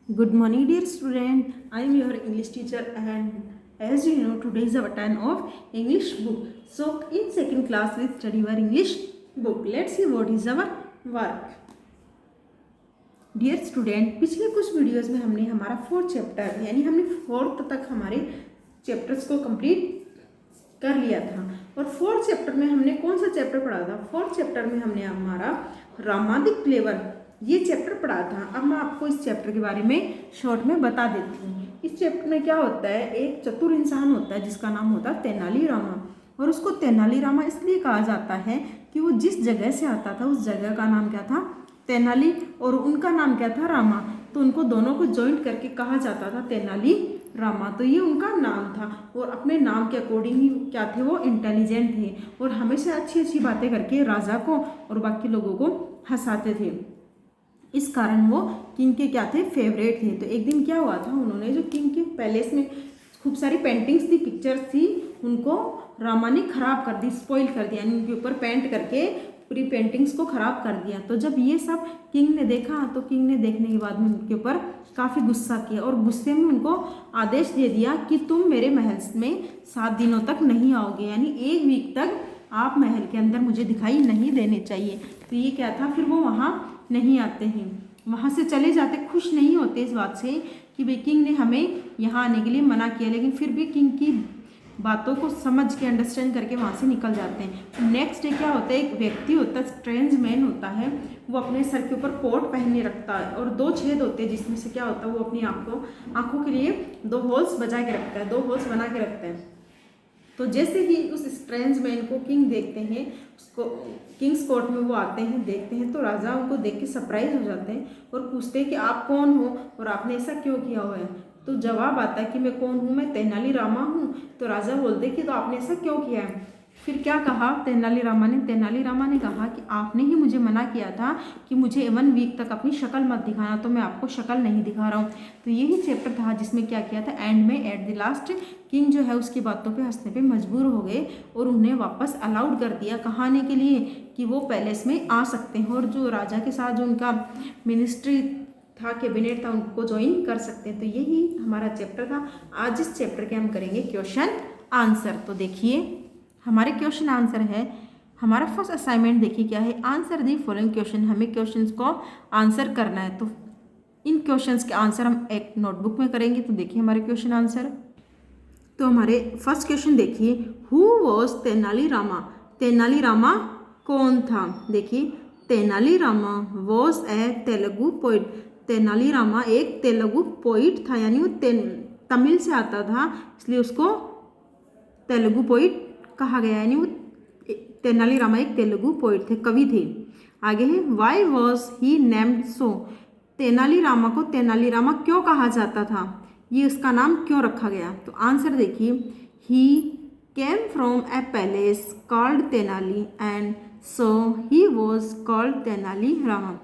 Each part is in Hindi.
Good morning, dear student. I am your English teacher, and as you know, today is our time of English book. So, in second class, we study our English book. Let's see what is our work. Dear student, पिछले कुछ वीडियोस में हमने हमारा फोर्थ चैप्टर यानी हमने फोर्थ तक हमारे चैप्टर्स को कंप्लीट कर लिया था। और फोर्थ चैप्टर में हमने कौन सा चैप्टर पढ़ा था? फोर्थ चैप्टर में हमने हमारा रामादिक क्लेवर ये चैप्टर पढ़ा था। अब मैं आपको इस चैप्टर के बारे में शॉर्ट में बता देती हूँ। इस चैप्टर में क्या होता है, एक चतुर इंसान होता है जिसका नाम होता है तेनालीरामा। और उसको तेनालीरामा इसलिए कहा जाता है कि वो जिस जगह से आता था उस जगह का नाम क्या था? तेनाली, और उनका नाम क्या था? रामा। तो उनको दोनों को जॉइंट करके कहा जाता था तेनाली रामा। तो ये उनका नाम था और अपने नाम के अकॉर्डिंग ही क्या थे, वो इंटेलिजेंट थे और हमेशा अच्छी अच्छी बातें करके राजा को और बाकी लोगों को हंसाते थे। इस कारण वो किंग के क्या थे? फेवरेट थे। तो एक दिन क्या हुआ था, उन्होंने जो किंग के पैलेस में खूब सारी पेंटिंग्स थी, पिक्चर्स थी, उनको रामा ने खराब कर दी, स्पॉइल कर दिया, यानी उनके ऊपर पेंट करके पूरी पेंटिंग्स को खराब कर दिया। तो जब ये सब किंग ने देखा तो किंग ने देखने के बाद में उनके ऊपर काफ़ी गुस्सा किया और गुस्से में उनको आदेश दे दिया कि तुम मेरे महल में 7 दिनों तक नहीं आओगे, यानी 1 वीक तक आप महल के अंदर मुझे दिखाई नहीं देने चाहिए। तो ये क्या था, फिर वो वहाँ नहीं आते हैं, वहाँ से चले जाते, खुश नहीं होते इस बात से कि भाई किंग ने हमें यहाँ आने के लिए मना किया, लेकिन फिर भी किंग की बातों को समझ के अंडरस्टैंड करके वहाँ से निकल जाते हैं। नेक्स्ट डे क्या होता है, एक व्यक्ति होता है, स्ट्रेंज मैन होता है, वो अपने सर के ऊपर कोट पहने रखता है और 2 छेद होते हैं जिसमें से क्या होता है, वो अपनी आंखों के लिए 2 होल्स बजा के रखता है, 2 होल्स बना के रखता है। तो जैसे ही उस स्ट्रेंज मैन को किंग देखते हैं, उसको किंग्स कोर्ट में वो आते हैं, देखते हैं, तो राजा उनको देख के सरप्राइज हो जाते हैं और पूछते हैं कि आप कौन हो और आपने ऐसा क्यों किया हुआ है। तो जवाब आता है कि मैं कौन हूँ, मैं तेनालीरामा हूँ। तो राजा बोलते कि तो आपने ऐसा क्यों किया है? फिर क्या कहा तेनालीरामा ने कहा कि आपने ही मुझे मना किया था कि मुझे 1 वीक तक अपनी शक्ल मत दिखाना, तो मैं आपको शक्ल नहीं दिखा रहा हूँ। तो यही चैप्टर था जिसमें क्या किया था, एंड में एट द लास्ट किंग जो है उसकी बातों पे हंसने पे मजबूर हो गए और उन्हें वापस अलाउड कर दिया कहाँ आने के लिए, कि वो पैलेस में आ सकते हैं और जो राजा के साथ जो उनका मिनिस्ट्री था, कैबिनेट था, उनको ज्वाइन कर सकते हैं। तो यही हमारा चैप्टर था। आज इस चैप्टर के हम करेंगे क्वेश्चन आंसर। तो देखिए हमारे क्वेश्चन आंसर है, हमारा फर्स्ट असाइनमेंट देखिए क्या है, आंसर दी फॉलोइंग क्वेश्चन। हमें क्वेश्चंस को आंसर करना है। तो इन क्वेश्चंस के आंसर हम एक नोटबुक में करेंगे। तो देखिए हमारे क्वेश्चन आंसर। तो हमारे फर्स्ट क्वेश्चन देखिए, हु वॉज तेनालीरामा? तेनालीरामा कौन था? देखिए Tenali Rama was a Telugu poet. Tenali Rama एक तेलुगु पोइट था, यानी वो तमिल से आता था, इसलिए उसको तेलुगु पोइट कहा गया, यानी वो तेनालीरामा एक तेलुगु पोइट थे, कवि थे। आगे है, why was he named so? Tenali Rama को तेनालीरामा क्यों कहा जाता था, ये उसका नाम क्यों रखा गया? तो आंसर देखिए, he came from a palace called Tenali and so he was called Tenalirama.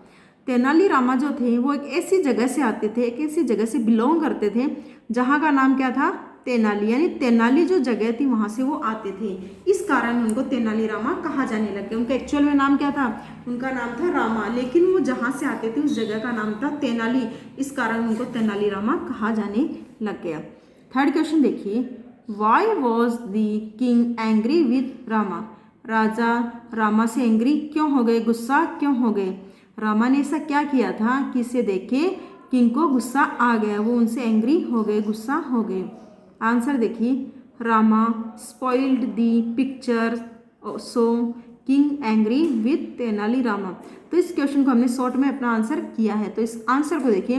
Tenalirama जो थे वो एक ऐसी जगह से आते थे, एक ऐसी जगह से बिलोंग करते थे जहाँ का नाम क्या था? तेनाली, यानी तेनाली जो जगह थी वहाँ से वो आते थे, इस कारण उनको तेनालीरामा कहा जाने लगे। उनका एक्चुअल में नाम क्या था? उनका नाम था रामा, लेकिन वो जहाँ से आते थे उस जगह का नाम था तेनाली, इस कारण उनको तेनालीरामा कहा जाने लग गया। थर्ड क्वेश्चन देखिए, why was the king angry with Rama? राजा रामा से एंग्री क्यों हो गए, गुस्सा क्यों हो गए? रामा ने ऐसा क्या किया था कि इसे देख के किंग को गुस्सा आ गया, वो उनसे एंग्री हो गए, गुस्सा हो गए। आंसर देखिए, Rama spoiled the picture so king angry with Tenali Rama. तो इस क्वेश्चन को हमने शॉर्ट में अपना आंसर किया है। तो इस आंसर को देखिए,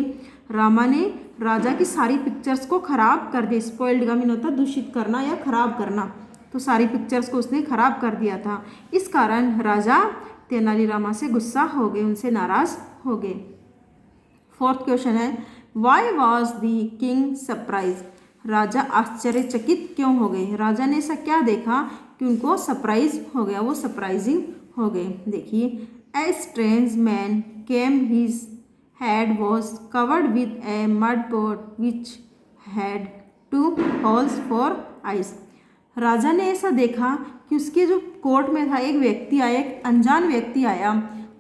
रामा ने राजा की सारी पिक्चर्स को खराब कर दिया। स्पॉइल्ड का मीन होता है दूषित करना या खराब करना, तो सारी पिक्चर्स को उसने खराब कर दिया था, इस कारण राजा तेनालीरामा से गुस्सा हो गए, उनसे नाराज हो गए। फोर्थ क्वेश्चन है, why was the king surprise? राजा आश्चर्यचकित क्यों हो गए? राजा ने ऐसा क्या देखा कि उनको सरप्राइज हो गया, वो सरप्राइजिंग हो गए। देखिए, a strange man came, his head was covered with a mud pot which had 2 holes for eyes. राजा ने ऐसा देखा कि उसके जो कोर्ट में था एक व्यक्ति आया, एक अनजान व्यक्ति आया,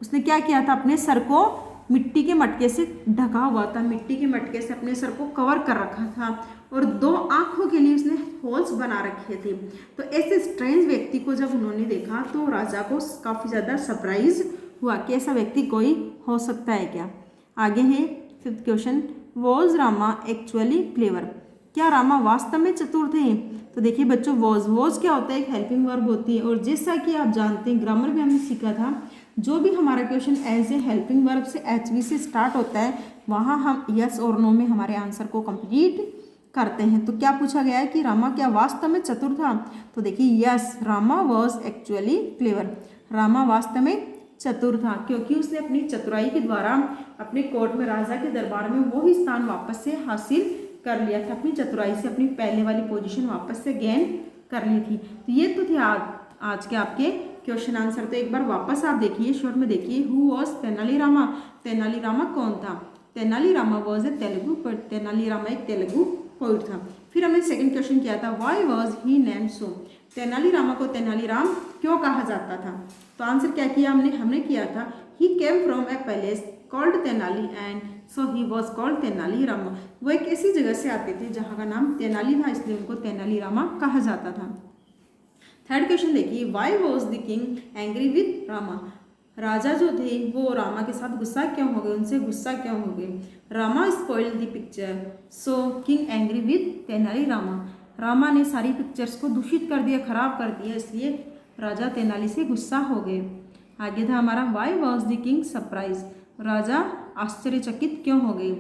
उसने क्या किया था, अपने सर को मिट्टी के मटके से ढका हुआ था, मिट्टी के मटके से अपने सर को कवर कर रखा था और 2 आंखों के लिए उसने होल्स बना रखे थे। तो ऐसे स्ट्रेंज व्यक्ति को जब उन्होंने देखा तो राजा को काफ़ी ज़्यादा सरप्राइज हुआ कि ऐसा व्यक्ति कोई हो सकता है क्या। आगे है 5th question, was Rama actually clever, क्या रामा वास्तव में चतुर थे। तो देखिए बच्चों, वॉज क्या होता है, एक हेल्पिंग वर्ब होती है और जैसा कि आप जानते हैं ग्रामर में हमने सीखा था, जो भी हमारा question as a helping verb से HV से स्टार्ट होता है वहाँ हम यस और नो में हमारे आंसर को कंप्लीट करते हैं। तो क्या पूछा गया है कि रामा क्या वास्तव में चतुर था। तो देखिए yes, Rama was actually clever, Rama वास्तव में चतुर था क्योंकि उसने अपनी चतुराई के द्वारा अपने कोर्ट में, राजा के दरबार में वही स्थान वापस से हासिल कर लिया था, अपनी चतुराई से अपनी पहले वाली पोजीशन वापस से गेन कर ली थी। तो ये तो थे आज के आपके क्वेश्चन आंसर। तो एक बार वापस आप देखिए, शॉर्ट में देखिए, हु वॉज तेनालीरामा, तेनालीरामा कौन था। Tenali Rama was a Telugu poet, Tenali Rama एक तेलुगु पोएट था। फिर हमने सेकंड क्वेश्चन किया था, why was he named so, Tenali Rama को तेनालीराम क्यों कहा जाता था। तो आंसर क्या किया हमने किया था, he came from a palace called Tenali and so he was called Tenalirama, वो एक ऐसी जगह से आते थे जहाँ का नाम तेनाली था, इसलिए उनको तेनालीरामा कहा जाता था। थर्ड क्वेश्चन देखिए, why was the king angry with Rama, राजा जो थे वो रामा के साथ गुस्सा क्यों हो गए, उनसे गुस्सा क्यों हो गए। Rama spoiled the picture so king angry with Tenali Rama, Rama ने सारी पिक्चर्स को दूषित कर दिया, खराब कर दिया, इसलिए राजा तेनाली से गुस्सा हो गए। आगे था हमारा, why was the king surprise, राजा आश्चर्यचकित क्यों हो गए।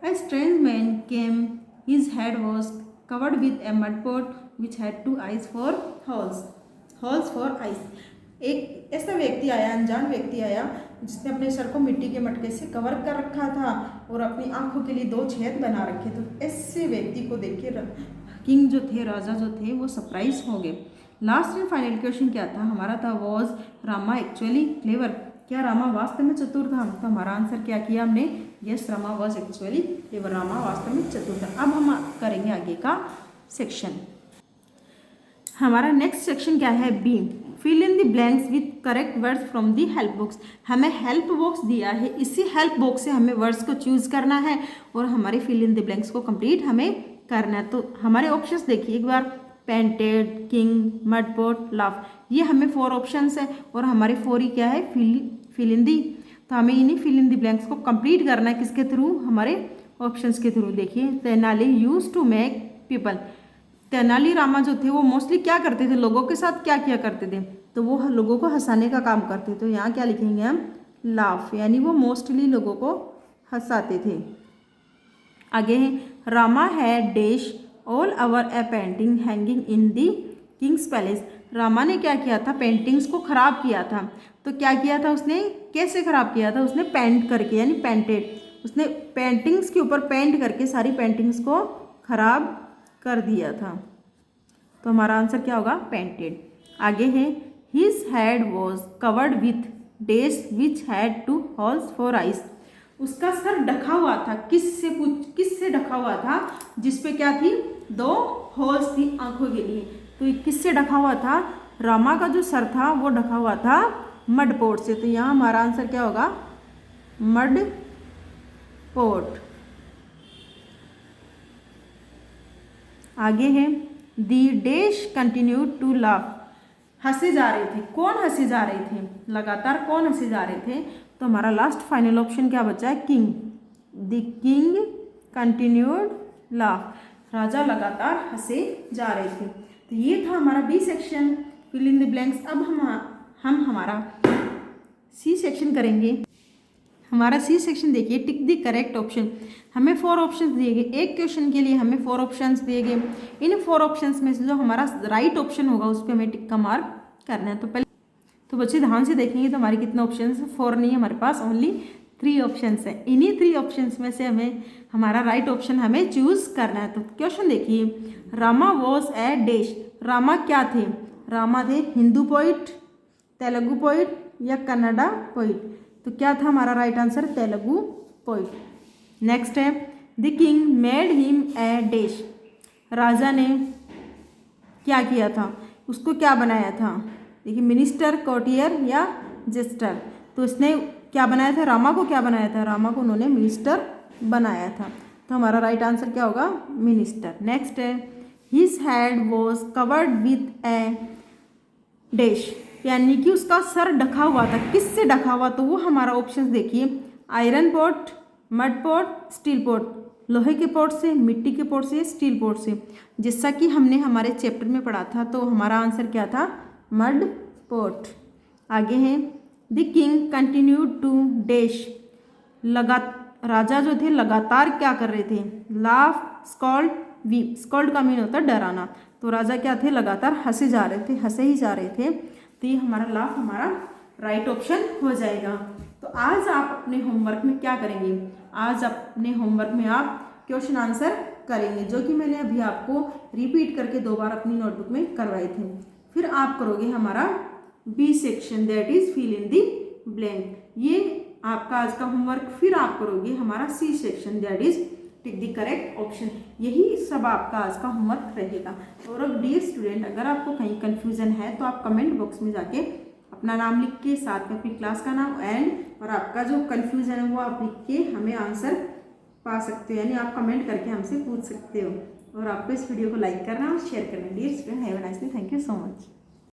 A strange man came, his head was covered with a mud pot which had 2 eyes for holes for eyes, एक ऐसा व्यक्ति आया, अनजान व्यक्ति आया जिसने अपने सर को मिट्टी के मटके से कवर कर रखा था और अपनी आंखों के लिए 2 छेद बना रखे। तो ऐसे व्यक्ति को देख के किंग जो थे, राजा जो थे, वो सरप्राइज हो गए। लास्ट एंड फाइनल क्वेश्चन क्या था हमारा, था वॉज रामा एक्चुअली क्लेवर, क्या रामा वास्तव में चतुर था। तो हमारा आंसर क्या किया हमने, yes, Rama was actually clever, Rama वास्तव में चतुर था। अब हम करेंगे आगे का सेक्शन। हमारा नेक्स्ट सेक्शन क्या है, B, fill in the blanks with correct words from the help box. हमें हेल्प बॉक्स दिया है, इसी हेल्प बॉक्स से हमें वर्ड्स को चूज करना है और हमारे फिल इन द ब्लैंक्स को कंप्लीट हमें करना है। तो हमारे ऑप्शंस देखिए एक बार, painted, king, mud pot, laugh, ये हमें 4 ऑप्शंस है और हमारे 4 ही क्या है, फिल इन दी। तो हमें इन्हीं फिल इन द ब्लैंक्स को कंप्लीट करना है, किसके थ्रू, हमारे ऑप्शंस के थ्रू। देखिए, Tenali use to make people, Tenalirama जो थे वो मोस्टली क्या करते थे, लोगों के साथ क्या किया करते थे, तो वो लोगों को हंसाने का काम करते थे। तो यहाँ क्या लिखेंगे हम, लाफ, यानी वो मोस्टली लोगों को हंसाते थे। आगे है, रामा है dash all our A painting hanging in the Kings palace, Rama ने क्या किया था, पेंटिंग्स को खराब किया था। तो क्या किया था उसने, कैसे खराब किया था, उसने पेंट करके, यानी पेंटेड, उसने पेंटिंग्स के ऊपर पेंट करके सारी पेंटिंग्स को खराब कर दिया था। तो हमारा आंसर क्या होगा, पेंटेड। आगे है, his head was covered with dash which had 2 holes for ice, उसका सर ढका हुआ था, किससे ढका हुआ था, जिसपे क्या थी, 2 होल्स थी आंखों के लिए। तो किससे ढका हुआ था, रामा का जो सर था वो ढका हुआ था मड पॉट से। तो यहाँ हमारा आंसर क्या होगा, मड पॉट। आगे है, the dash continued to laugh, हंसे जा रहे थे, कौन हंसे जा रहे थे, लगातार कौन हंसे जा रहे थे। तो हमारा लास्ट फाइनल ऑप्शन क्या बचा है, king, the king continued laugh, राजा लगातार हंसे जा रहे थे। तो ये था हमारा B section, fill in the blanks. अब हम हमारा सी सेक्शन करेंगे। हमारा सी सेक्शन देखिए, टिक द करेक्ट ऑप्शन, हमें 4 ऑप्शंस दिए गए, एक क्वेश्चन के लिए हमें 4 ऑप्शंस दिए गए। इन 4 ऑप्शंस में से जो हमारा राइट ऑप्शन होगा उस पर हमें टिक का मार्क करना है। तो पहले तो बच्चे ध्यान से देखेंगे तो हमारे कितने ऑप्शंस हैं, 4 नहीं, हमारे पास ओनली 3 ऑप्शंस हैं। इन्हीं 3 ऑप्शंस में से हमें हमारा राइट ऑप्शन हमें चूज करना है। तो क्वेश्चन देखिए, Rama was a dash, Rama क्या थे, रामा थे हिंदू पोइट, तेलुगु पोइट या कन्नड़ा पोइट। तो क्या था हमारा right answer, Telugu poet. Next है, the king made him a dash, राजा ने क्या किया था, उसको क्या बनाया था। देखिए, मिनिस्टर, कोर्टियर या जेस्टर। तो इसने क्या बनाया था, रामा को क्या बनाया था, रामा को उन्होंने मिनिस्टर बनाया था। तो हमारा राइट आंसर क्या होगा, मिनिस्टर। नेक्स्ट है his head was covered with A dash, यानी कि उसका सर ढका हुआ था, किससे ढका हुआ, तो वो हमारा ऑप्शन देखिए, iron pot, mud pot, steel pot, लोहे के पॉट से, मिट्टी के पॉट से, स्टील पॉट से। जैसा कि हमने हमारे चैप्टर में पढ़ा था, तो हमारा आंसर क्या था, मड पॉट। आगे है the king continued to dash, राजा जो थे लगातार क्या कर रहे थे, लाफ, स्कॉल्ड, वीप। स्कॉल्ड का मीन होता है डराना, तो राजा क्या थे, लगातार हंसे जा रहे थे, हंसे ही जा रहे थे। तो ये हमारा लाफ हमारा राइट ऑप्शन हो जाएगा। तो आज आप अपने होमवर्क में क्या करेंगे, आज अपने होमवर्क में आप क्वेश्चन आंसर करेंगे, जो कि मैंने अभी आपको रिपीट करके 2 बार अपनी नोटबुक में करवाए थे। फिर आप करोगे हमारा B section, that is fill in the blank. ये आपका आज का होमवर्क। फिर आप करोगे हमारा C section, that is tick the correct option. यही सब आपका आज का होमवर्क रहेगा। और अब डियर स्टूडेंट, अगर आपको कहीं कंफ्यूजन है तो आप कमेंट बॉक्स में जाके अपना नाम लिख के, साथ में अपनी क्लास का नाम एंड और आपका जो कंफ्यूजन है वो आप लिख के हमें आंसर पा सकते हो, यानी आप कमेंट करके हमसे पूछ सकते हो। और आपको इस वीडियो को लाइक करना और शेयर करना। Dear student, have a nice day, thank you so much.